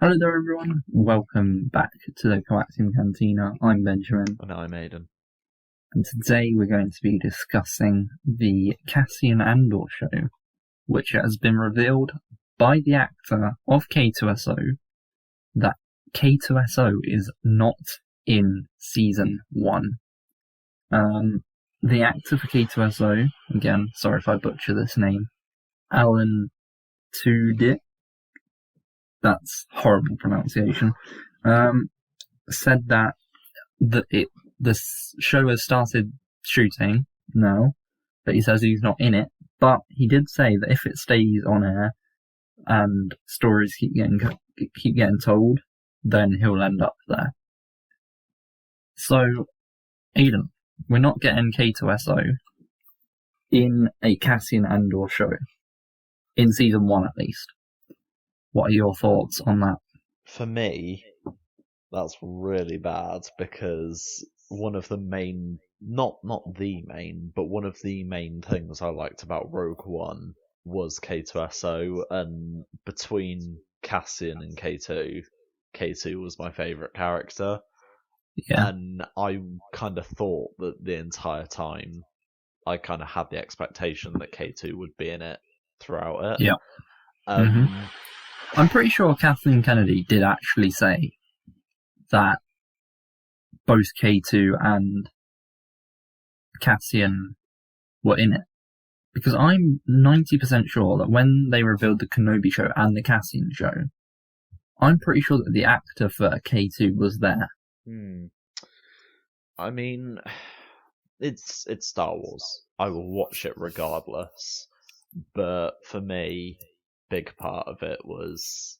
Hello there, everyone. Welcome back to the Coaxium Cantina. I'm Benjamin, And I'm Aidan. and today we're going to be discussing the Cassian Andor show, which has been revealed by the actor of K2SO that K2SO is not in Season 1. The actor for K2SO, again, sorry if I butcher this name, Alan Tudyk, that's horrible pronunciation, said that the show has started shooting now, but he says he's not in it. But he did say that if it stays on air and stories keep getting told, then he'll end up there. So, Aidan, we're not getting K2SO in a Cassian Andor show, in Season 1 at least. What are your thoughts on that? For me, that's really bad because one of the main, not the main, but one of the main things I liked about Rogue One was K2SO, and between Cassian and K2, K2 was my favourite character. Yeah. And I kind of thought that the entire time, I kind of had the expectation that K2 would be in it throughout it. Yeah. I'm pretty sure Kathleen Kennedy did actually say that both K2 and Cassian were in it. Because I'm 90% sure that when they revealed the Kenobi show and the Cassian show, I'm pretty sure that the actor for K2 was there. I mean, it's Star Wars. I will watch it regardless. But for me, big part of it was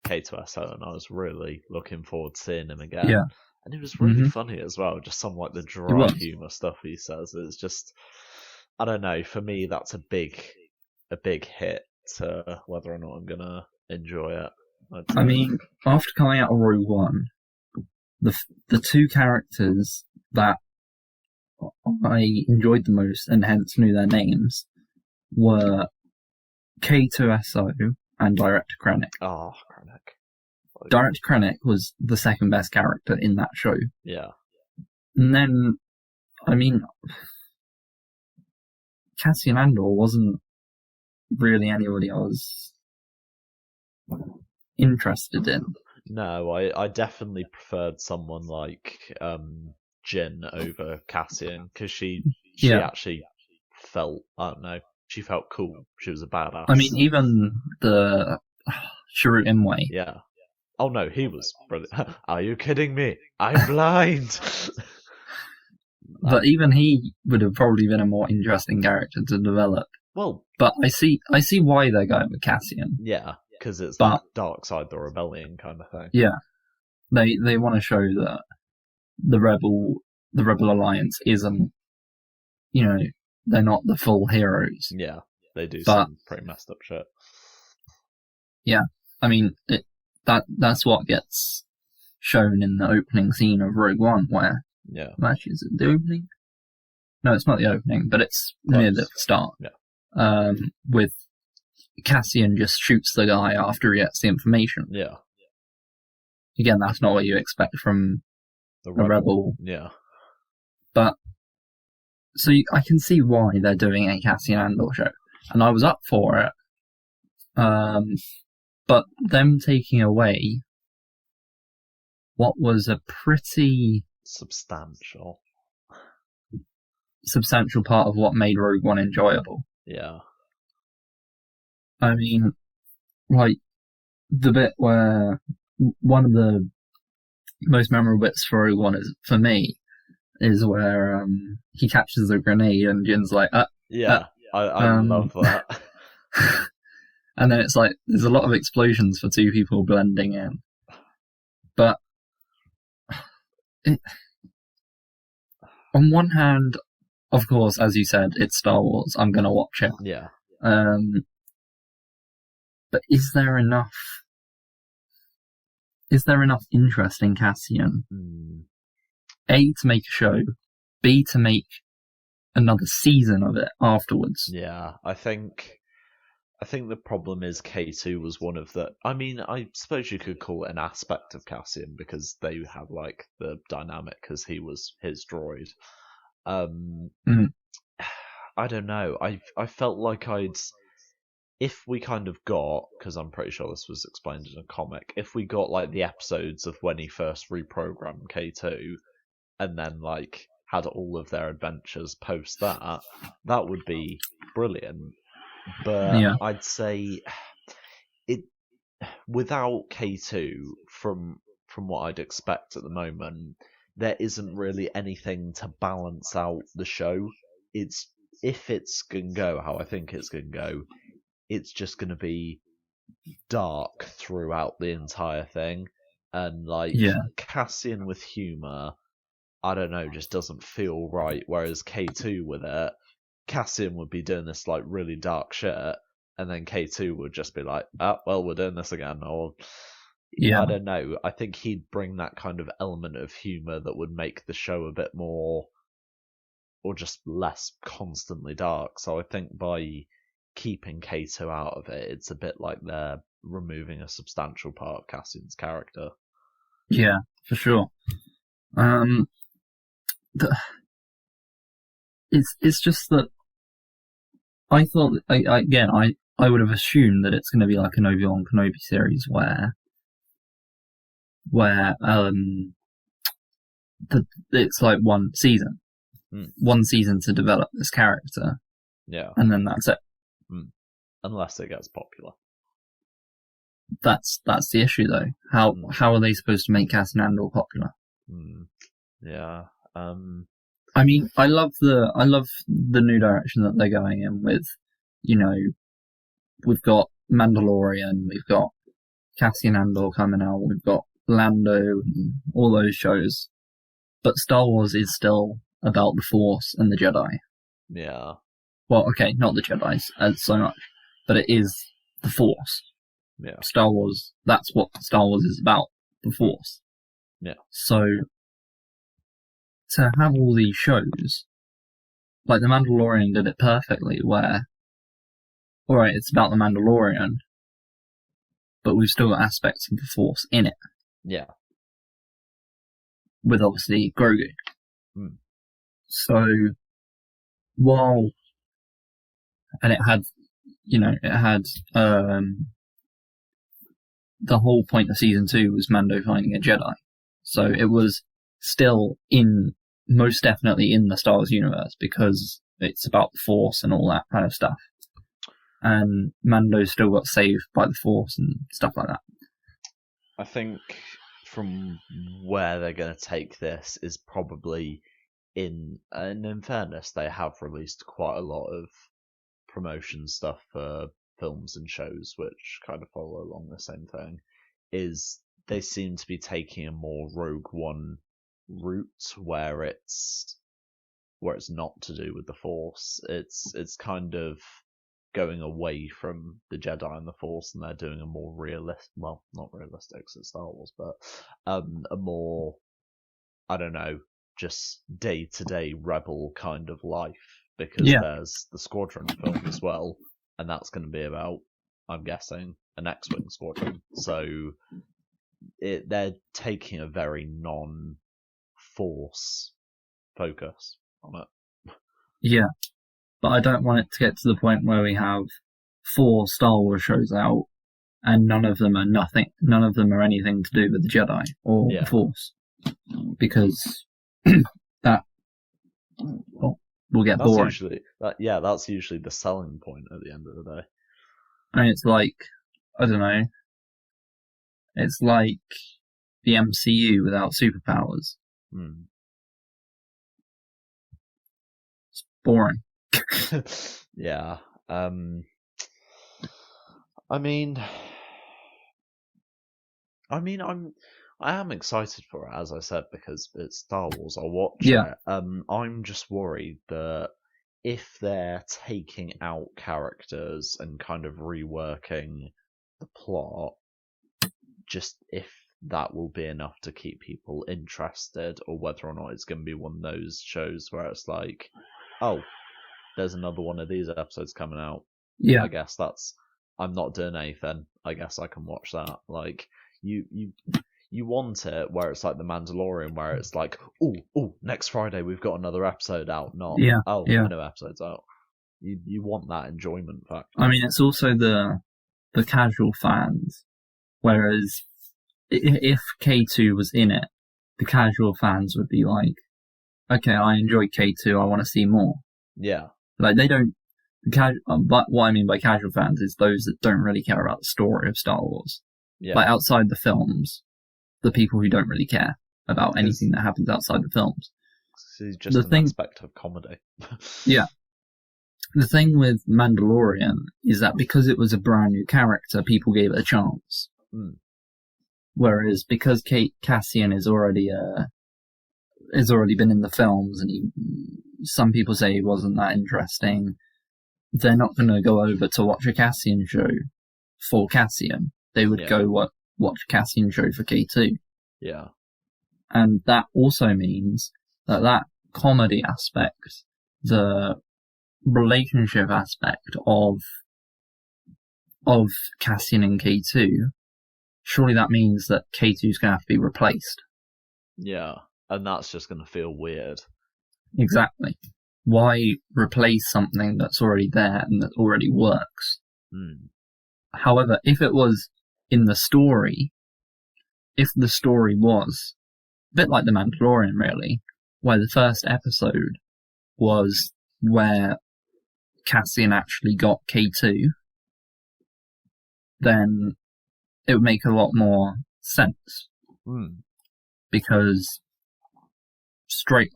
K2SO, and I was really looking forward to seeing him again. Yeah. And it was really funny as well, just some like the dry humour stuff he says. It's just, I don't know, for me that's a big hit to whether or not I'm gonna enjoy it. I mean, after coming out of Rogue One, the two characters that I enjoyed the most and hence knew their names were K2SO and Director Krennic. Oh, Krennic. Director Krennic was the second best character in that show. Yeah. And then, I mean, Cassian Andor wasn't really anybody I was interested in. No, I definitely preferred someone like Jin over Cassian, because she actually felt, I don't know, she felt cool. She was a badass. I mean, even the Shuru Imwe. Yeah. Oh no, he was brilliant. Are you kidding me? I'm blind. But even he would have probably been a more interesting character to develop. Well, but I see why they're going with Cassian. Yeah, because it's that dark side, the rebellion kind of thing. Yeah, they want to show that the rebel alliance isn't, they're not the full heroes. Yeah, they do some pretty messed up shit. Yeah, I mean that's what gets shown in the opening scene of Rogue One, where actually, is it the opening? No, it's not the opening, but it's near the start. Yeah. With Cassian just shoots the guy after he gets the information. Yeah. Again, that's not what you expect from a rebel. Yeah. But so I can see why they're doing a Cassian Andor show, and I was up for it. But them taking away what was a pretty substantial part of what made Rogue One enjoyable. Yeah. I mean, like, the bit where one of the most memorable bits for Rogue One for me is where he catches the grenade and Jin's like, I love that. And then it's like, there's a lot of explosions for two people blending in. But on one hand, of course, as you said, it's Star Wars. I'm going to watch it. Yeah. But is there enough interest in Cassian? A, to make a show. B, to make another season of it afterwards. Yeah, I think I think the problem is K2 was one of the. I mean, I suppose you could call it an aspect of Cassian because they have like the dynamic because he was his droid. Mm. I don't know. I felt like if we kind of got, because I'm pretty sure this was explained in a comic, if we got like the episodes of when he first reprogrammed K2 and then like had all of their adventures post that, that would be brilliant. But Yeah. I'd say it without K2 from what I'd expect at the moment, there isn't really anything to balance out the show. It's if it's gonna go how I think it's gonna go, it's just gonna be dark throughout the entire thing. And like Yeah. Cassian with humor, I don't know, just doesn't feel right. Whereas K2 with it, Cassian would be doing this like really dark shit, and then K2 would just be like, "Ah, well, we're doing this again." Or Yeah. I don't know. I think he'd bring that kind of element of humor that would make the show a bit more, or just less constantly dark. So I think by keeping K2 out of it, it's a bit like they're removing a substantial part of Cassian's character. Yeah, for sure. Um, it's just that I thought I would have assumed that it's going to be like an Obi-Wan Kenobi series where it's like one season, to develop this character, Yeah, and then that's it. unless it gets popular. That's the issue though. How are they supposed to make Cassian Andor popular? Yeah. I mean, I love the new direction that they're going in with. You know, we've got Mandalorian, we've got Cassian Andor coming out, we've got Lando, and all those shows. But Star Wars is still about the Force and the Jedi. Yeah. Well, okay, not the Jedi so much, but it is the Force. Yeah. Star Wars, that's what Star Wars is about, the Force. Yeah. So, to have all these shows, like The Mandalorian did it perfectly, where, alright, it's about The Mandalorian, but we've still got aspects of the Force in it. Yeah. With obviously Grogu. So, and it had the whole point of season 2 was Mando finding a Jedi. So it was still most definitely in the Star Wars universe because it's about the Force and all that kind of stuff. And Mando still got saved by the Force and stuff like that. I think from where they're going to take this is probably in fairness, they have released quite a lot of promotion stuff for films and shows which kind of follow along the same thing. Is they seem to be taking a more Rogue One route where it's not to do with the Force. It's kind of going away from the Jedi and the Force, and they're doing a more realistic, well, not realistic, 'cause it's Star Wars, but a more, I don't know, just day-to-day rebel kind of life, because there's the Squadron film as well, and that's going to be about, I'm guessing, an X-Wing squadron. So they're taking a very non-Force focus on it. Yeah, but I don't want it to get to the point where we have 4 Star Wars shows out, and none of them are anything to do with the Jedi or the Force, because that will get boring. That's usually the selling point at the end of the day. And it's like, I don't know, it's like the MCU without superpowers. It's boring. Yeah. I mean, I am excited for it, as I said, because it's Star Wars. I'll watch it. I'm just worried that if they're taking out characters and kind of reworking the plot, just if that will be enough to keep people interested, or whether or not it's going to be one of those shows where it's like, oh, there's another one of these episodes coming out. Yeah. I guess that's I'm not doing anything. I guess I can watch that. Like you want it where it's like The Mandalorian, where it's like, oh, next Friday we've got another episode out. Not Yeah, a yeah. new episode's out. You want that enjoyment factor. I mean, it's also the casual fans. Whereas if K2 was in it, the casual fans would be like, okay, I enjoy K2, I want to see more. Yeah. Like, they don't. But what I mean by casual fans is those that don't really care about the story of Star Wars. Yeah. Like, outside the films, the people who don't really care about anything that happens outside the films. It's just an aspect of comedy. Yeah. The thing with Mandalorian is that because it was a brand new character, people gave it a chance. Mm. Whereas because Cassian is already been in the films, and some people say he wasn't that interesting, they're not going to go over to watch a Cassian show for Cassian. They would go watch Cassian show for K2. Yeah. And that also means that comedy aspect, the relationship aspect of Cassian and K2, surely that means that K2 is going to have to be replaced. Yeah, and that's just going to feel weird. Exactly. Why replace something that's already there and that already works? Mm. However, if it was in the story, if the story was a bit like The Mandalorian, really, where the first episode was where Cassian actually got K2, then it would make a lot more sense. Mm. Because straight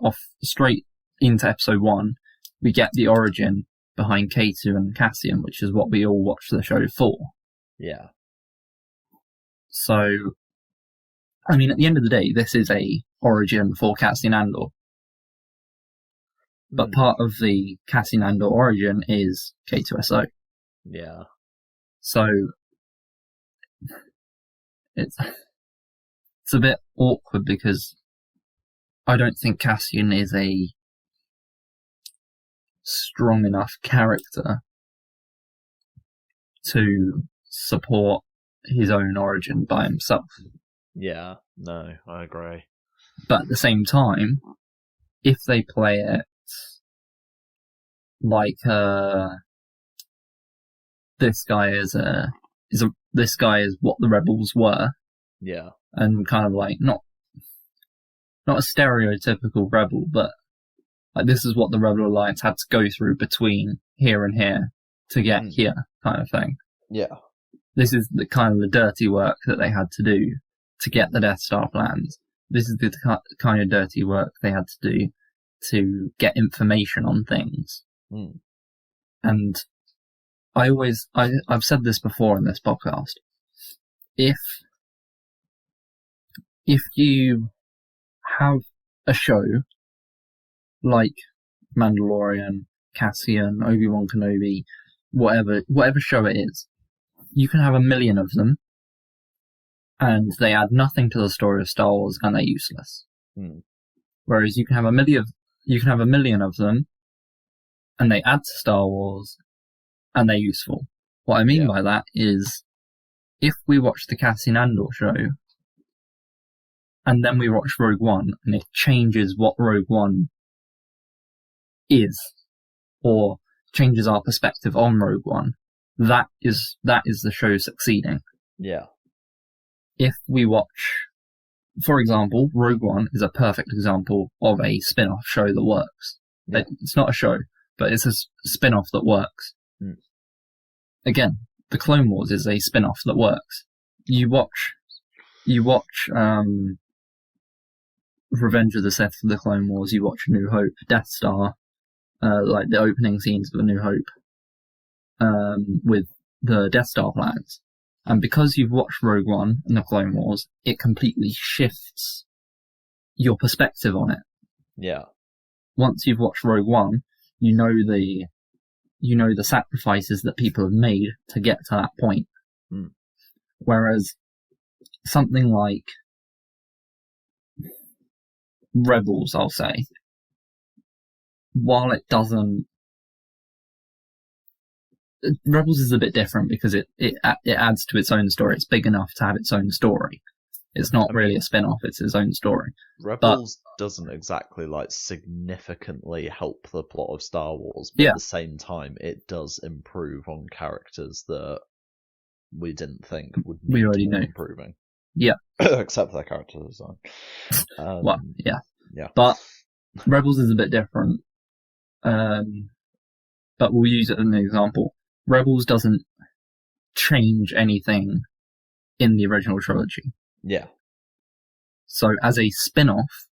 into episode 1, we get the origin behind K2 and Cassian, which is what we all watch the show for. Yeah. So, I mean, at the end of the day, this is a origin for Cassian Andor. But part of the Cassian Andor origin is K2SO. Yeah. So, it's a bit awkward because I don't think Cassian is a strong enough character to support his own origin by himself. Yeah, no, I agree. But at the same time, if they play it like this guy is what the rebels were, yeah, and kind of like not a stereotypical rebel, but like this is what the Rebel Alliance had to go through between here and here to get here, kind of thing. Yeah. This is the kind of the dirty work that they had to do to get the Death Star plans. This is the kind of dirty work they had to do to get information on things. Mm. And I've said this before in this podcast. If you have a show like Mandalorian, Cassian, Obi-Wan Kenobi, whatever show it is, you can have 1 million of them, and they add nothing to the story of Star Wars, and they're useless. Mm. Whereas you can have 1 million of them, and they add to Star Wars, and they're useful. What I mean by that is, if we watch the Cassian Andor show, and then we watch Rogue One, and it changes what Rogue One is, or changes our perspective on Rogue One, that is the show succeeding. Yeah. If we watch, for example, Rogue One is a perfect example of a spin-off show that works. Yeah. It's not a show, but it's a spin-off that works. Mm. Again, The Clone Wars is a spin-off that works. You watch Revenge of the Sith for The Clone Wars, you watch A New Hope, Death Star, like the opening scenes of A New Hope, with the Death Star plans. And because you've watched Rogue One and The Clone Wars, it completely shifts your perspective on it. Yeah. Once you've watched Rogue One, you know the sacrifices that people have made to get to that point. Mm. Whereas something like Rebels, I'll say, while it doesn't Rebels is a bit different because it adds to its own story. It's big enough to have its own story. It's not really a spin-off, it's its own story. Rebels doesn't exactly significantly help the plot of Star Wars, but at the same time it does improve on characters that we didn't think would need we already more knew. improving. Yeah. Except for their character design. Well, yeah. Yeah. But Rebels is a bit different. But we'll use it as an example. Rebels doesn't change anything in the original trilogy. Yeah. So as a spin-off,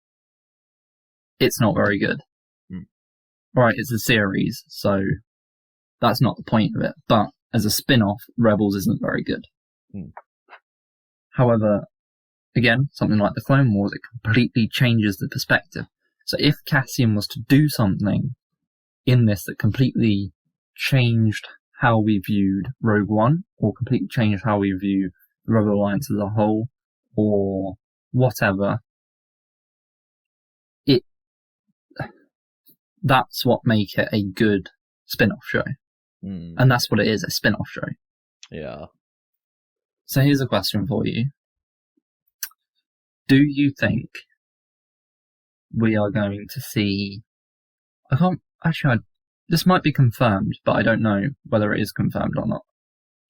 it's not very good. Right, it's a series, so that's not the point of it. But as a spin-off, Rebels isn't very good. However, again, something like the Clone Wars, it completely changes the perspective. So if Cassian was to do something in this that completely changed how we viewed Rogue One, or completely changed how we view the Rebel Alliance as a whole, or whatever, that's what make it a good spin-off show. And that's what it is, a spin-off show. Yeah. So here's a question for you. Do you think we are going to see... this might be confirmed, but I don't know whether it is confirmed or not.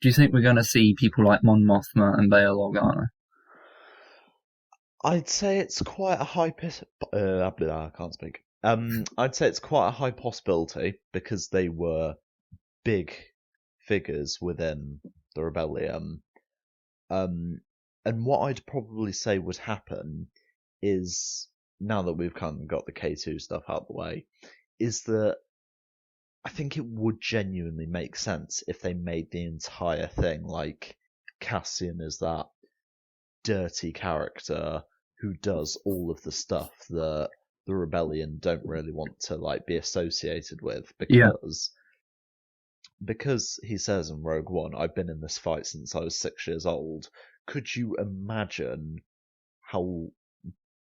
Do you think we're going to see people like Mon Mothma and Bail Organa? I'd say it's quite a high... I can't speak. I'd say it's quite a high possibility because they were big figures within the rebellion. And what I'd probably say would happen is, now that we've kind of got the K2 stuff out of the way, is that I think it would genuinely make sense if they made the entire thing like Cassian is that dirty character who does all of the stuff that the rebellion don't really want to be associated with, because he says in Rogue One, I've been in this fight since I was 6 years old. Could you imagine how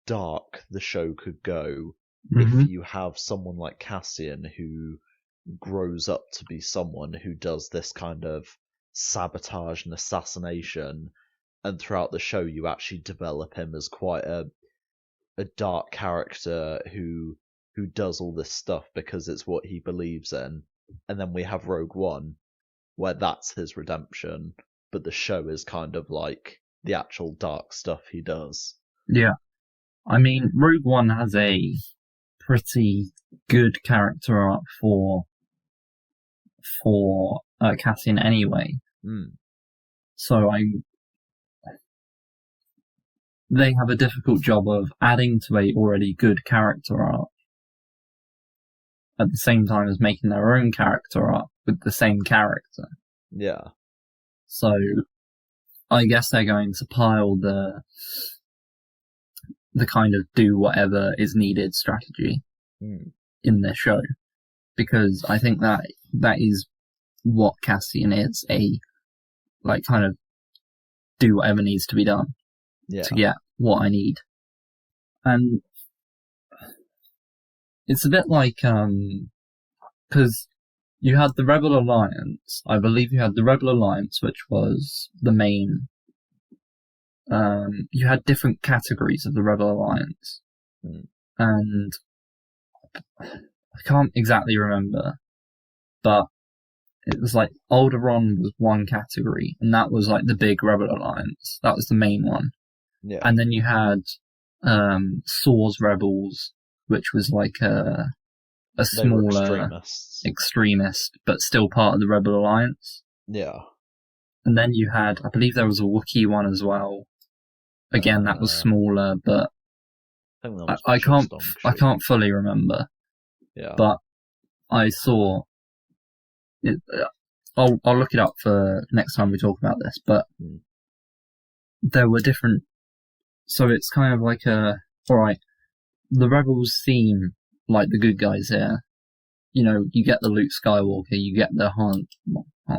dark the show could go if you have someone like Cassian who grows up to be someone who does this kind of sabotage and assassination, and throughout the show you actually develop him as quite a dark character who does all this stuff because it's what he believes in, and then we have Rogue One where that's his redemption, but the show is kind of like the actual dark stuff he does. Yeah. I mean, Rogue One has a pretty good character arc for Cassian anyway. So they have a difficult job of adding to a already good character arc at the same time as making their own character arc with the same character. Yeah. So I guess they're going to pile the kind of do whatever is needed strategy in their show, because I think that is what Cassian is, a kind of do whatever needs to be done to get what I need. And it's a bit like because you had the Rebel Alliance. I believe you had the Rebel Alliance, which was the main. You had different categories of the Rebel Alliance, and I can't exactly remember, but it was Alderaan was one category, and that was the big Rebel Alliance. That was the main one. Yeah. And then you had Saw's Rebels, which was a smaller extremist, but still part of the Rebel Alliance. Yeah. And then you had, I believe there was a Wookiee one as well. Again, that was smaller, but I can't fully remember. Yeah. But I saw it. I'll look it up for next time we talk about this. But there were different. So it's kind of alright, the Rebels seem like the good guys here. You get the Luke Skywalker, you get the Han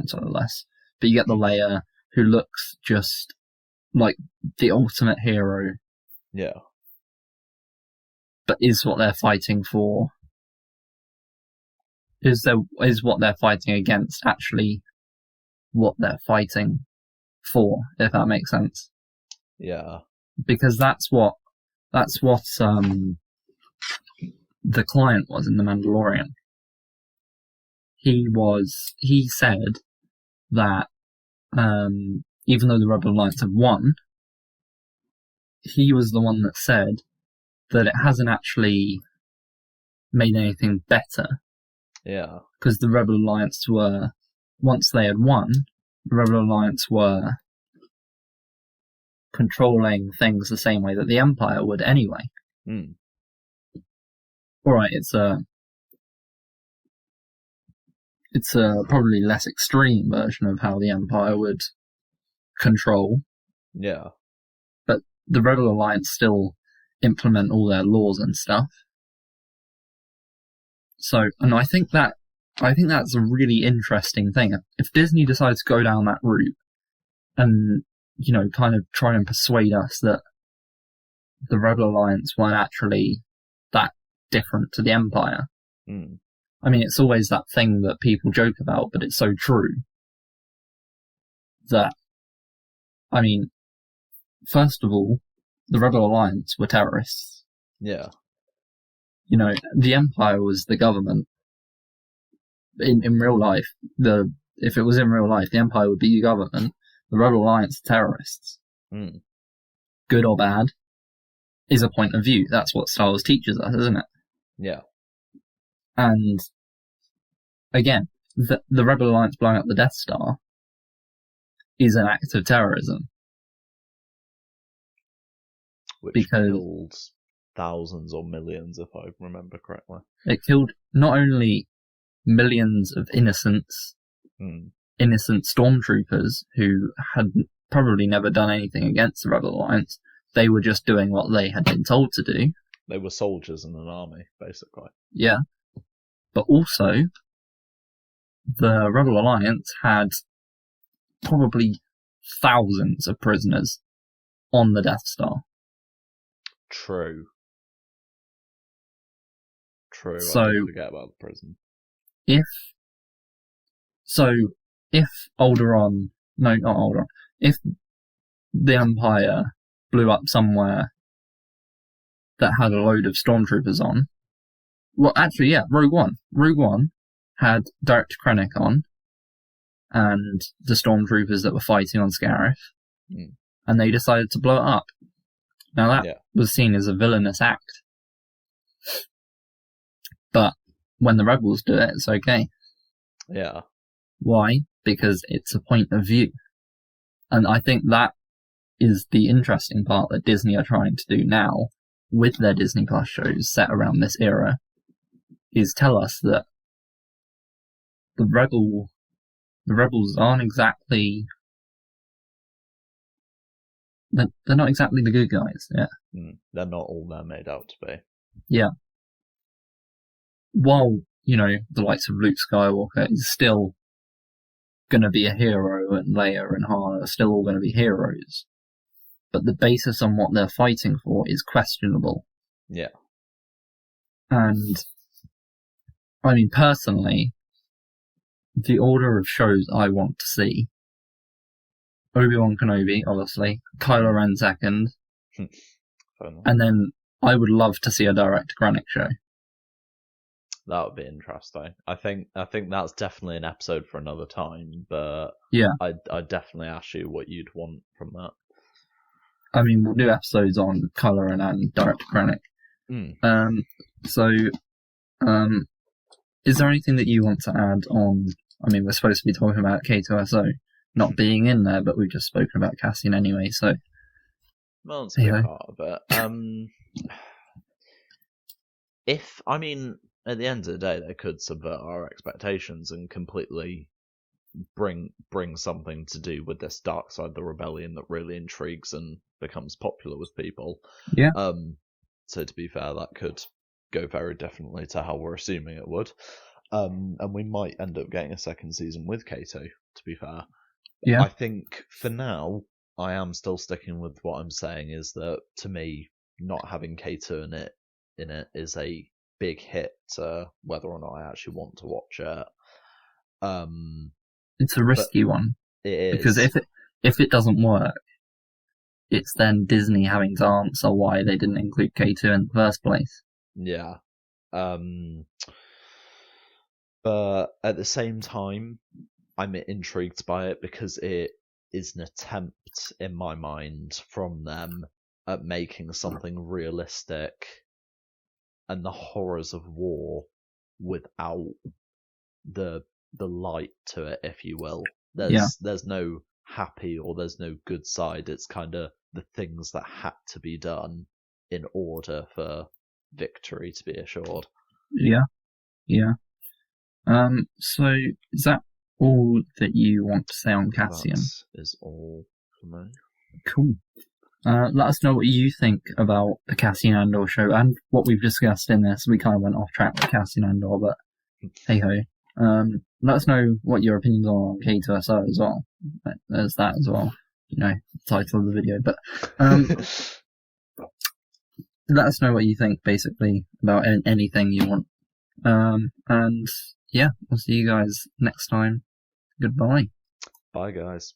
Solo less, but you get the Leia who looks just like the ultimate hero. Yeah. But is what they're fighting for Is what they're fighting against actually what they're fighting for, if that makes sense? Yeah. Because that's what the client was in The Mandalorian. He said that even though the Rebel Alliance have won, he was the one that said that it hasn't actually made anything better. Yeah. Because the Rebel Alliance were, once they had won, the Rebel Alliance were controlling things the same way that the Empire would anyway. Mm. Alright, it's a probably less extreme version of how the Empire would control. Yeah. But the Rebel Alliance still implement all their laws and stuff. So, and I think that's a really interesting thing. If Disney decides to go down that route and, kind of try and persuade us that the Rebel Alliance weren't actually that different to the Empire. Mm. I mean, it's always that thing that people joke about, but it's so true that, I mean, first of all, the Rebel Alliance were terrorists. Yeah. The Empire was the government. In real life, if it was in real life, the Empire would be the government. The Rebel Alliance are terrorists. Mm. Good or bad is a point of view. That's what Star Wars teaches us, isn't it? Yeah. And again, the Rebel Alliance blowing up the Death Star is an act of terrorism. Which killed thousands or millions, if I remember correctly. It killed not only millions of innocent stormtroopers who had probably never done anything against the Rebel Alliance. They were just doing what they had been told to do. They were soldiers in an army, basically. Yeah. But also, the Rebel Alliance had probably thousands of prisoners on the Death Star. True. So, I did forget about the prison. If Alderaan, no, not Alderaan, if the Empire blew up somewhere that had a load of stormtroopers on, well, actually, yeah, Rogue One had Derek Krennic on, and the stormtroopers that were fighting on Scarif, and they decided to blow it up. Now that was seen as a villainous act. But when the rebels do it, it's okay. Yeah. Why? Because it's a point of view. And I think that is the interesting part that Disney are trying to do now with their Disney Plus shows set around this era, is tell us that the rebels aren't exactly... They're not exactly the good guys, yeah. They're not all they're made out to be. Yeah. While, the likes of Luke Skywalker is still going to be a hero, and Leia and Han are still all going to be heroes, but the basis on what they're fighting for is questionable. Yeah. And, I mean, personally, the order of shows I want to see: Obi-Wan Kenobi, obviously, Kylo Ren second, and then I would love to see a direct Krennic show. That would be interesting. I think that's definitely an episode for another time, but yeah, I'd definitely ask you what you'd want from that. I mean, we'll do episodes on Kylo Ren and direct Krennic. Is there anything that you want to add on? I mean, we're supposed to be talking about K2SO not being in there, but we've just spoken about Cassian anyway, so... Well, it's a big part of it. At the end of the day, they could subvert our expectations and completely bring something to do with this dark side of the rebellion that really intrigues and becomes popular with people. Yeah. So to be fair, that could go very differently to how we're assuming it would. And we might end up getting a second season with K2, to be fair. Yeah. I think for now, I am still sticking with what I'm saying, is that to me, not having K2 in it is a big hit to whether or not I actually want to watch it. It's a risky one It because is. if it doesn't work, it's then Disney having to answer why they didn't include K2 in the first place. Yeah. But at the same time, I'm intrigued by it because it is an attempt, in my mind, from them at making something realistic and the horrors of war without the light to it, if you will. There's no happy or there's no good side. It's kind of the things that had to be done in order for victory to be assured. Yeah. So is that all that you want to say on Cassian? That is all for me. Cool. Let us know what you think about the Cassian Andor show and what we've discussed in this. We kind of went off track with Cassian Andor, but hey ho. Let us know what your opinions are on K2SO as well. There's that as well. Title of the video. But let us know what you think, basically, about anything you want. And yeah, we'll see you guys next time. Goodbye. Bye, guys.